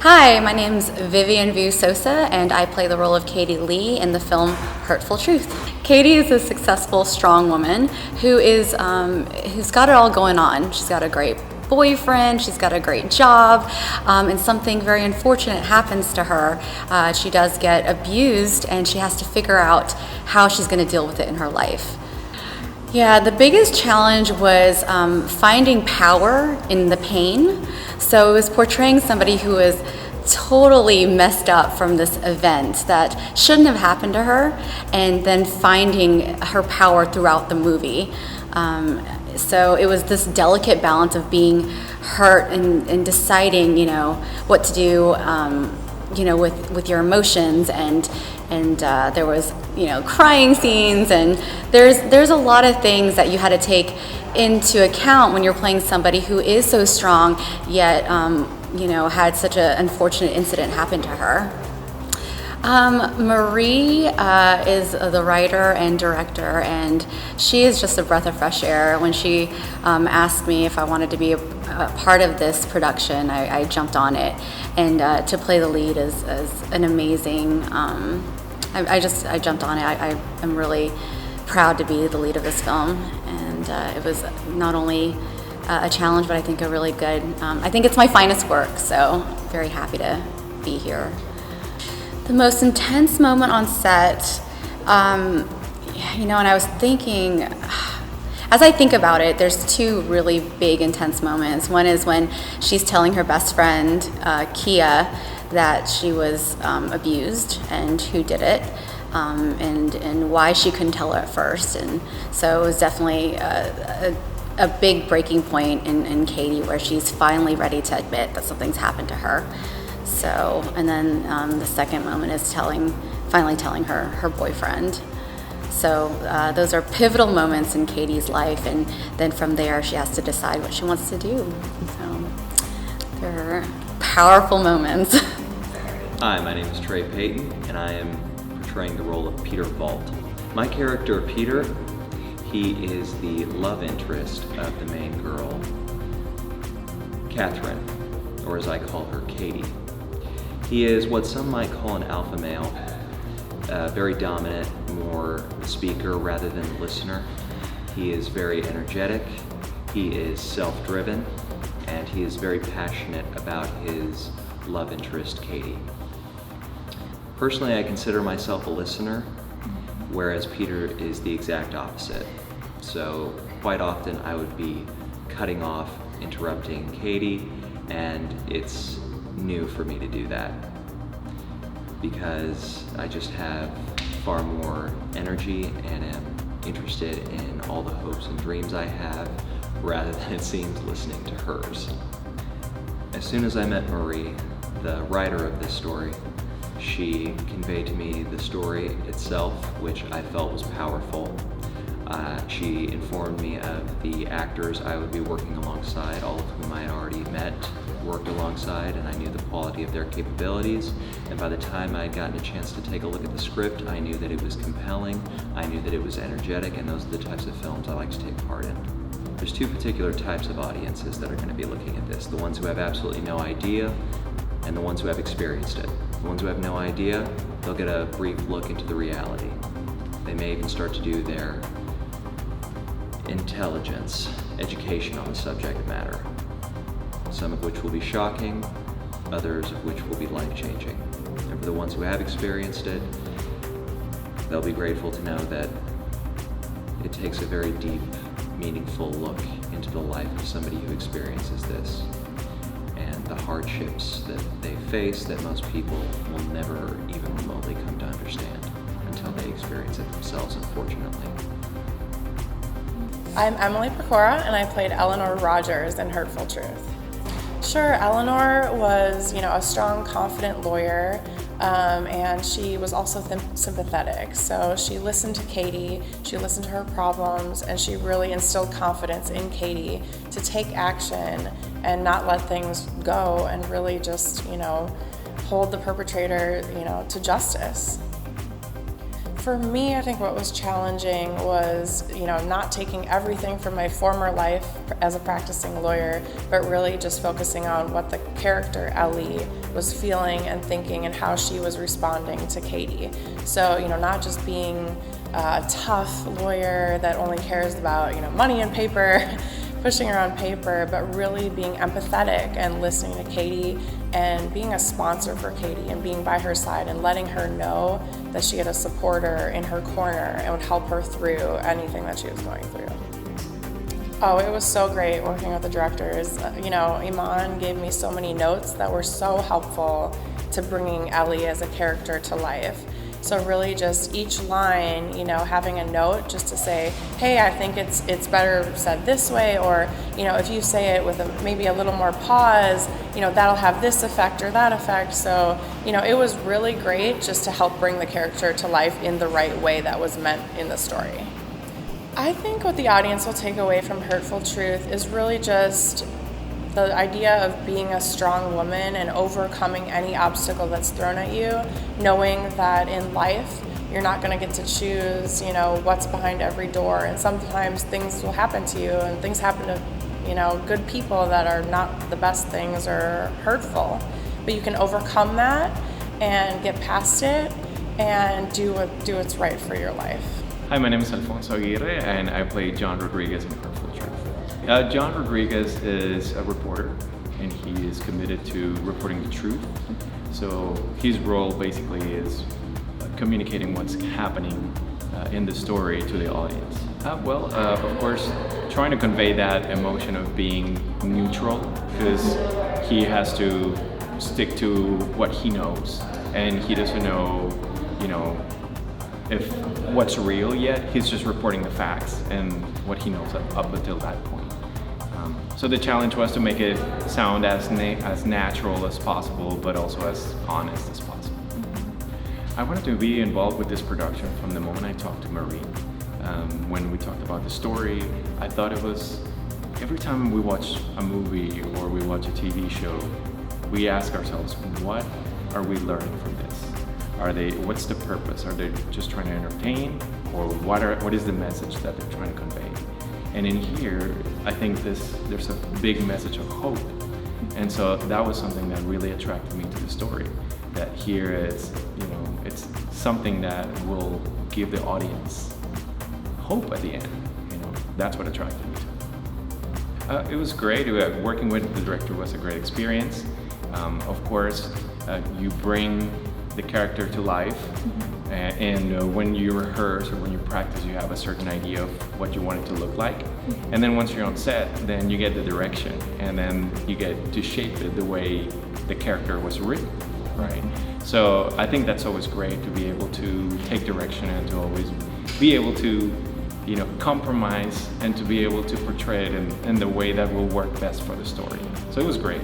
Hi, my name's Vivian Sosa, and I play the role of Katie Lee in the film Hurtful Truth. Katie is a successful, strong woman who's got it all going on. She's got a great boyfriend, she's got a great job, and something very unfortunate happens to her. She does get abused, and she has to figure out how she's going to deal with it in her life. Yeah, the biggest challenge was finding power in the pain. So it was portraying somebody who was totally messed up from this event that shouldn't have happened to her, and then finding her power throughout the movie. So it was this delicate balance of being hurt and deciding, what to do, with your emotions, and there was, crying scenes, and there's a lot of things that you had to take into account when you're playing somebody who is so strong, yet, had such an unfortunate incident happen to her. Marie is the writer and director, and she is just a breath of fresh air. When she asked me if I wanted to be a part of this production, I jumped on it, and to play the lead is an amazing, I jumped on it. I am really proud to be the lead of this film, and it was not only a challenge, but I think a really good, I think it's my finest work, so very happy to be here. The most intense moment on set, and I was thinking, as I think about it, there's two really big intense moments. One is when she's telling her best friend, Kia, that she was abused and who did it, and why she couldn't tell her at first. And so it was definitely a big breaking point in Katie, where she's finally ready to admit that something's happened to her. So, and then the second moment is finally telling her boyfriend. So those are pivotal moments in Katie's life, and then from there she has to decide what she wants to do. So they're powerful moments. Hi, my name is Trey Parker, and I am portraying the role of Peter Vault. My character, Peter, he is the love interest of the main girl, Catherine, or as I call her, Katie. He is what some might call an alpha male, very dominant, more speaker rather than listener. He is very energetic, he is self-driven, and he is very passionate about his love interest, Katie. Personally, I consider myself a listener, whereas Peter is the exact opposite. So quite often I would be cutting off, interrupting Katie, and it's new for me to do that because I just have far more energy and am interested in all the hopes and dreams I have rather than, it seems, listening to hers. As soon as I met Marie, the writer of this story, she conveyed to me the story itself, which I felt was powerful. She informed me of the actors I would be working alongside, all of whom I had already met, worked alongside, and I knew the quality of their capabilities. And by the time I had gotten a chance to take a look at the script, I knew that it was compelling, I knew that it was energetic, and those are the types of films I like to take part in. There's two particular types of audiences that are going to be looking at this: the ones who have absolutely no idea, and the ones who have experienced it. The ones who have no idea, they'll get a brief look into the reality. They may even start to do their intelligence education on the subject matter, some of which will be shocking, others of which will be life-changing. And for the ones who have experienced it, they'll be grateful to know that it takes a very deep, meaningful look into the life of somebody who experiences this, and the hardships that they face that most people will never even remotely come to understand until they experience it themselves, unfortunately. I'm Emily Pecora, and I played Eleanor Rogers in Hurtful Truth. Sure, Eleanor was, a strong, confident lawyer, and she was also sympathetic. So she listened to Katie, she listened to her problems, and she really instilled confidence in Katie to take action and not let things go, and really just, hold the perpetrator, to justice. For me, I think what was challenging was, not taking everything from my former life as a practicing lawyer, but really just focusing on what the character Ellie was feeling and thinking and how she was responding to Katie. So, not just being a tough lawyer that only cares about, money and paper, pushing around paper, but really being empathetic and listening to Katie and being a sponsor for Katie and being by her side and letting her know that she had a supporter in her corner and would help her through anything that she was going through. Oh, it was so great working with the directors. Iman gave me so many notes that were so helpful to bringing Ellie as a character to life. So really just each line, having a note just to say, hey, I think it's better said this way, or, if you say it with maybe a little more pause, that'll have this effect or that effect. So, it was really great just to help bring the character to life in the right way that was meant in the story. I think what the audience will take away from Hurtful Truth is really just the idea of being a strong woman and overcoming any obstacle that's thrown at you, knowing that in life you're not going to get to choose, what's behind every door, and sometimes things will happen to you, and things happen to, good people that are not the best things or hurtful, but you can overcome that and get past it and do what's right for your life. Hi, my name is Alfonso Aguirre, and I play John Rodriguez in Hurtful Truth. John Rodriguez is a reporter, and he is committed to reporting the truth. So his role basically is communicating what's happening in the story to the audience. Of course, trying to convey that emotion of being neutral, because he has to stick to what he knows, and he doesn't know, if what's real yet. He's just reporting the facts and what he knows up until that point. So the challenge was to make it sound as natural as possible, but also as honest as possible. I wanted to be involved with this production from the moment I talked to Marie. When we talked about the story, I thought it was, every time we watch a movie or we watch a TV show, we ask ourselves, what are we learning from this? What's the purpose? Are they just trying to entertain, or what is the message that they're trying to convey? And in here, I think there's a big message of hope. And so that was something that really attracted me to the story. That here it's something that will give the audience hope at the end. That's what attracted me to it. It was great. Working with the director was a great experience. Of course, you bring the character to life, and when you rehearse or when you practice, you have a certain idea of what you want it to look like, and then once you're on set, then you get the direction, and then you get to shape it the way the character was written, right? So I think that's always great, to be able to take direction and to always be able to compromise and to be able to portray it in the way that will work best for the story. So it was great.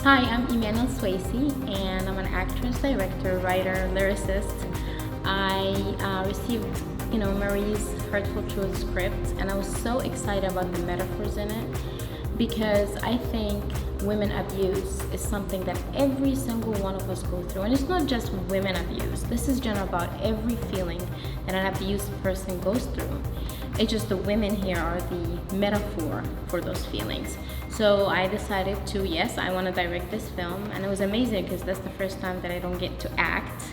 Hi, I'm Swayze, and I'm an actress, director, writer, lyricist. I received, Marie's Hurtful Truth script, and I was so excited about the metaphors in it, because I think women abuse is something that every single one of us go through. And it's not just women abuse. This is general about every feeling that an abused person goes through. It's just the women here are the metaphor for those feelings. So I decided to, yes, I want to direct this film, and it was amazing because that's the first time that I don't get to act.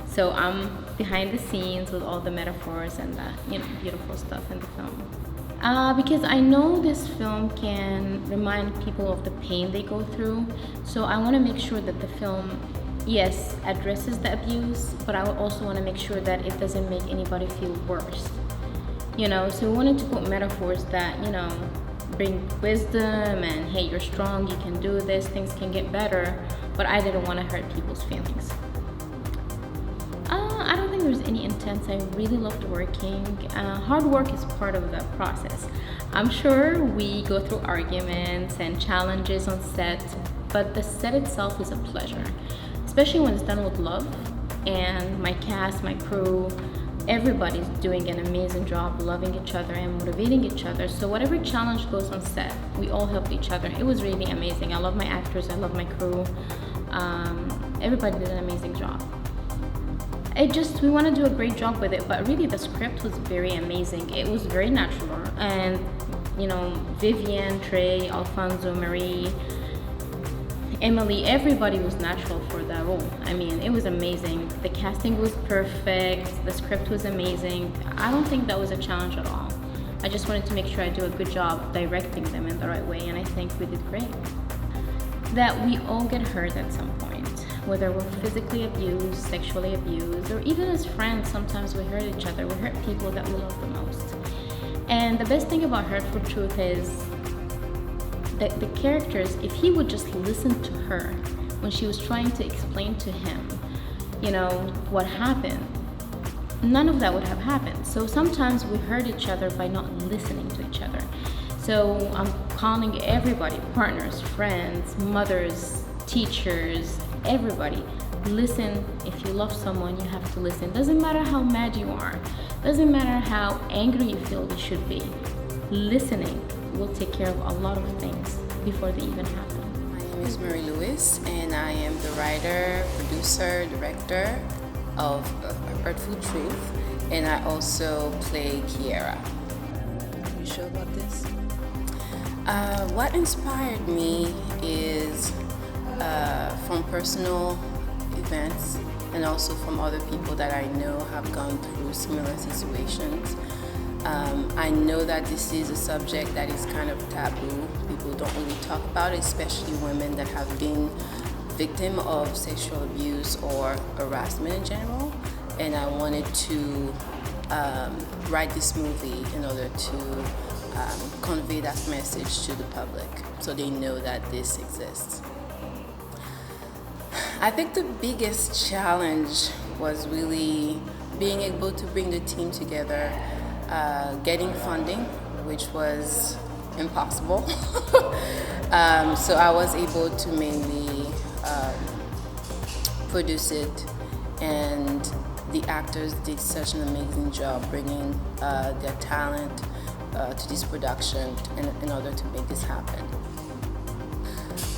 So I'm behind the scenes with all the metaphors and the beautiful stuff in the film. Because I know this film can remind people of the pain they go through. So I want to make sure that the film, yes, addresses the abuse, but I also want to make sure that it doesn't make anybody feel worse. So we wanted to put metaphors that, bring wisdom and, hey, you're strong, you can do this, things can get better, but I didn't want to hurt people's feelings. I don't think there's any intense. I really loved working. Hard work is part of the process. I'm sure we go through arguments and challenges on set, but the set itself is a pleasure, especially when it's done with love. And my cast, my crew, everybody's doing an amazing job, loving each other and motivating each other. So whatever challenge goes on set, we all helped each other. It was really amazing. I love my actors, I love my crew. Everybody did an amazing job. We want to do a great job with it, but really the script was very amazing. It was very natural, and Vivian, Trey, Alfonso, Marie, Emily, everybody was natural for that role. I mean, it was amazing. The casting was perfect, the script was amazing. I don't think that was a challenge at all. I just wanted to make sure I do a good job directing them in the right way, and I think we did great. That we all get hurt at some point, whether we're physically abused, sexually abused, or even as friends, sometimes we hurt each other. We hurt people that we love the most. And the best thing about Hurtful Truth is that the characters, if he would just listen to her when she was trying to explain to him, what happened, none of that would have happened. So sometimes we hurt each other by not listening to each other. So I'm calling everybody, partners, friends, mothers, teachers, everybody, listen. If you love someone, you have to listen. Doesn't matter how mad you are. Doesn't matter how angry you feel you should be. Listening will take care of a lot of things before they even happen. My name is Marie Lewis, and I am the writer, producer, director of Hurtful Truth, and I also play Kiera. Are you sure about this? What inspired me is from personal events and also from other people that I know have gone through similar situations. I know that this is a subject that is kind of taboo. People don't really talk about it, especially women that have been victim of sexual abuse or harassment in general. And I wanted to write this movie in order to convey that message to the public so they know that this exists. I think the biggest challenge was really being able to bring the team together, getting funding, which was impossible. So I was able to mainly produce it, and the actors did such an amazing job bringing their talent to this production in order to make this happen.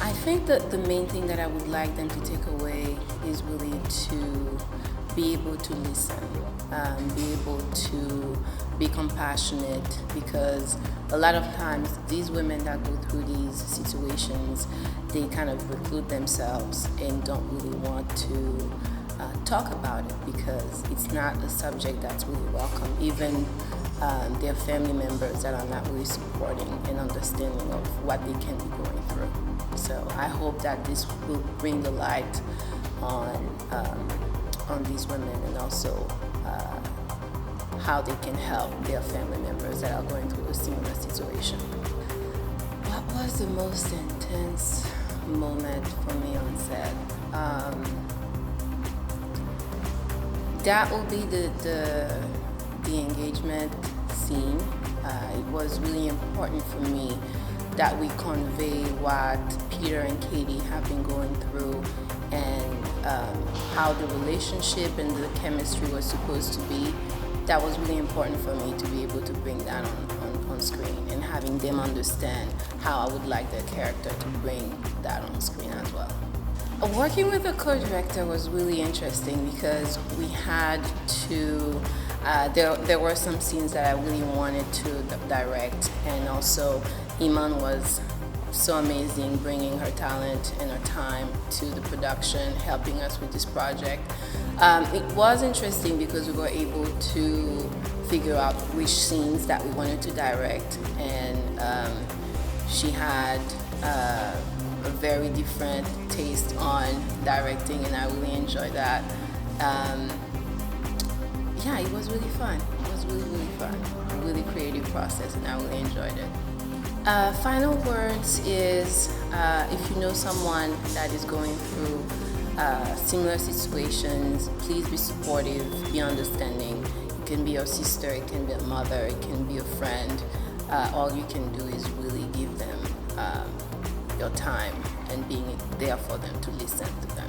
I think that the main thing that I would like them to take away is really to be able to listen, be able to be compassionate, because a lot of times these women that go through these situations, they kind of reclude themselves and don't really want to talk about it because it's not a subject that's really welcome. Even their family members that are not really supporting and understanding of what they can be going through. So I hope that this will bring the light on these women, and also how they can help their family members that are going through a similar situation. What was the most intense moment for me on set? That will be the engagement scene. It was really important for me that we convey what Peter and Katie have been going through, and how the relationship and the chemistry was supposed to be. That was really important for me to be able to bring that on screen, and having them understand how I would like their character to bring that on screen as well. Working with a co-director was really interesting because we had to, there were some scenes that I really wanted to direct, and also Iman was so amazing, bringing her talent and her time to the production, helping us with this project. It was interesting because we were able to figure out which scenes that we wanted to direct, and she had a very different taste on directing, and I really enjoyed that. Yeah, it was really fun. It was really, really fun. A really creative process, and I really enjoyed it. Final words is, if you know someone that is going through similar situations, please be supportive, be understanding. It can be your sister, it can be a mother, it can be a friend. All you can do is really give them your time and being there for them, to listen to them.